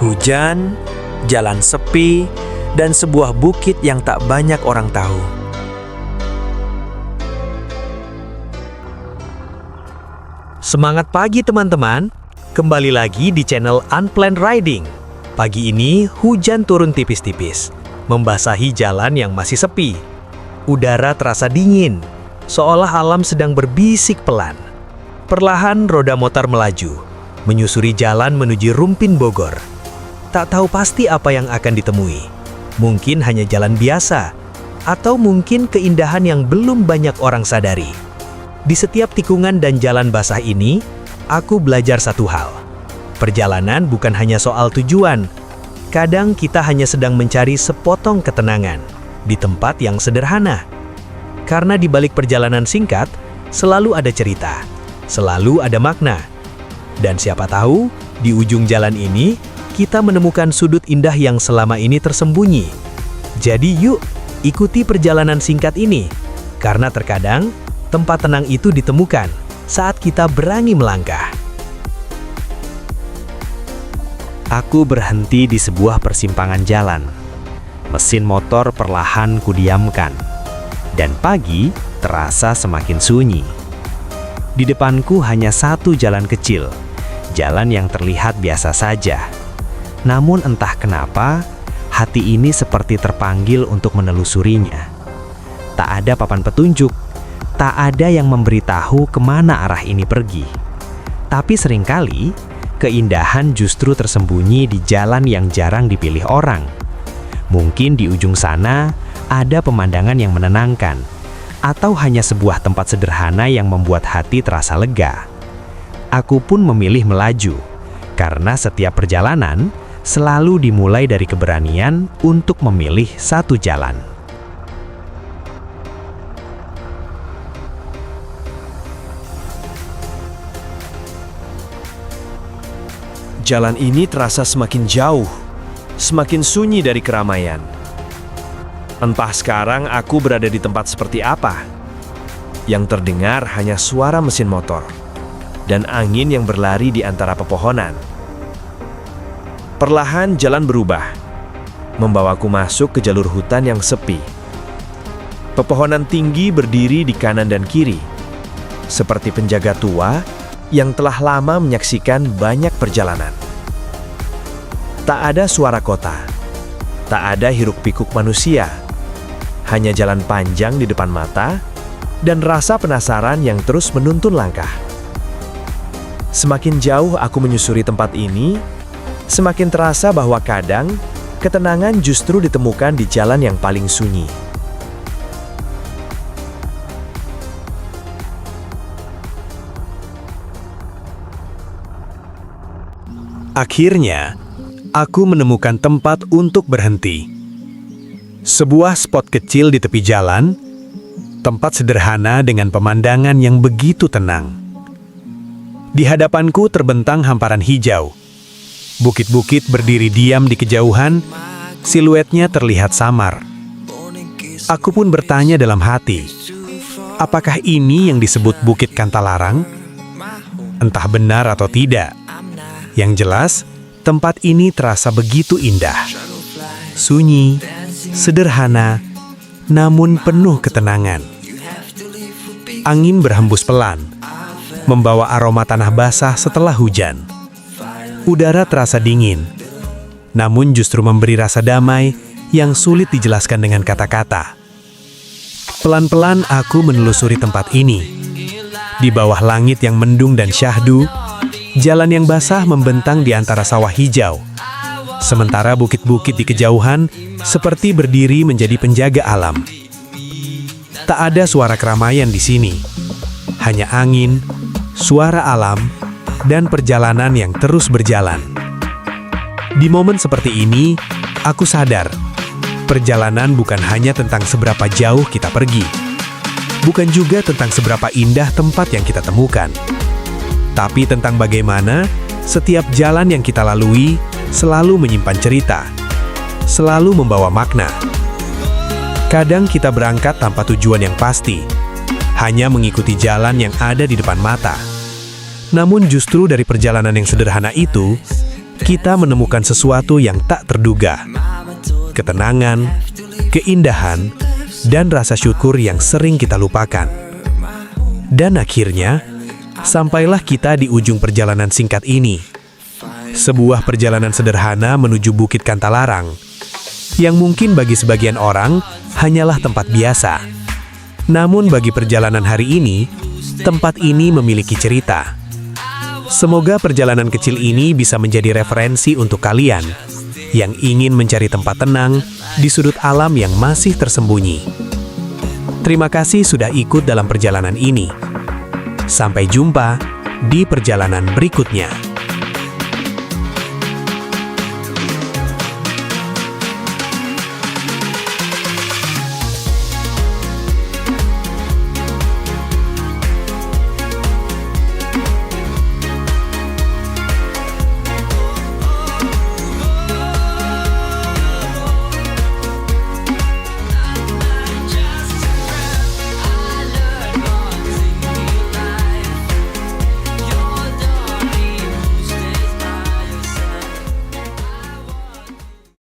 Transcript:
Hujan, jalan sepi, dan sebuah bukit yang tak banyak orang tahu. Semangat pagi teman-teman, kembali lagi di channel Unplanned Riding. Pagi ini hujan turun tipis-tipis, membasahi jalan yang masih sepi. Udara terasa dingin, seolah alam sedang berbisik pelan. Perlahan roda motor melaju, menyusuri jalan menuju Rumpin Bogor. Tak tahu pasti apa yang akan ditemui. Mungkin hanya jalan biasa, atau mungkin keindahan yang belum banyak orang sadari. Di setiap tikungan dan jalan basah ini, aku belajar satu hal. Perjalanan bukan hanya soal tujuan. Kadang kita hanya sedang mencari sepotong ketenangan di tempat yang sederhana. Karena di balik perjalanan singkat, selalu ada cerita, selalu ada makna. Dan siapa tahu, di ujung jalan ini, kita menemukan sudut indah yang selama ini tersembunyi. Jadi yuk, ikuti perjalanan singkat ini. Karena terkadang, tempat tenang itu ditemukan saat kita berani melangkah. Aku berhenti di sebuah persimpangan jalan. Mesin motor perlahan kudiamkan. Dan pagi terasa semakin sunyi. Di depanku hanya satu jalan kecil. Jalan yang terlihat biasa saja. Namun entah kenapa, hati ini seperti terpanggil untuk menelusurinya. Tak ada papan petunjuk, tak ada yang memberitahu kemana arah ini pergi. Tapi seringkali, keindahan justru tersembunyi di jalan yang jarang dipilih orang. Mungkin di ujung sana, ada pemandangan yang menenangkan, atau hanya sebuah tempat sederhana yang membuat hati terasa lega. Aku pun memilih melaju, karena setiap perjalanan selalu dimulai dari keberanian untuk memilih satu jalan. Jalan ini terasa semakin jauh, semakin sunyi dari keramaian. Entah sekarang aku berada di tempat seperti apa. Yang terdengar hanya suara mesin motor dan angin yang berlari di antara pepohonan. Perlahan jalan berubah, membawaku masuk ke jalur hutan yang sepi. Pepohonan tinggi berdiri di kanan dan kiri, seperti penjaga tua yang telah lama menyaksikan banyak perjalanan. Tak ada suara kota, tak ada hiruk-pikuk manusia, hanya jalan panjang di depan mata dan rasa penasaran yang terus menuntun langkah. Semakin jauh aku menyusuri tempat ini, semakin terasa bahwa kadang ketenangan justru ditemukan di jalan yang paling sunyi. Akhirnya, aku menemukan tempat untuk berhenti. Sebuah spot kecil di tepi jalan, tempat sederhana dengan pemandangan yang begitu tenang. Di hadapanku terbentang hamparan hijau. Bukit-bukit berdiri diam di kejauhan, siluetnya terlihat samar. Aku pun bertanya dalam hati, apakah ini yang disebut Bukit Kantalarang? Entah benar atau tidak. Yang jelas, tempat ini terasa begitu indah. Sunyi, sederhana, namun penuh ketenangan. Angin berhembus pelan, membawa aroma tanah basah setelah hujan. Udara terasa dingin, namun justru memberi rasa damai yang sulit dijelaskan dengan kata-kata. Pelan-pelan aku menelusuri tempat ini. Di bawah langit yang mendung dan syahdu, jalan yang basah membentang di antara sawah hijau. Sementara bukit-bukit di kejauhan seperti berdiri menjadi penjaga alam. Tak ada suara keramaian di sini. Hanya angin, suara alam, dan perjalanan yang terus berjalan. Di momen seperti ini, aku sadar, perjalanan bukan hanya tentang seberapa jauh kita pergi. Bukan juga tentang seberapa indah tempat yang kita temukan. Tapi tentang bagaimana setiap jalan yang kita lalui selalu menyimpan cerita, selalu membawa makna. Kadang kita berangkat tanpa tujuan yang pasti, hanya mengikuti jalan yang ada di depan mata. Namun justru dari perjalanan yang sederhana itu, kita menemukan sesuatu yang tak terduga. Ketenangan, keindahan, dan rasa syukur yang sering kita lupakan. Dan akhirnya, sampailah kita di ujung perjalanan singkat ini. Sebuah perjalanan sederhana menuju Bukit Kantalarang, yang mungkin bagi sebagian orang hanyalah tempat biasa. Namun bagi perjalanan hari ini, tempat ini memiliki cerita. Semoga perjalanan kecil ini bisa menjadi referensi untuk kalian yang ingin mencari tempat tenang di sudut alam yang masih tersembunyi. Terima kasih sudah ikut dalam perjalanan ini. Sampai jumpa di perjalanan berikutnya.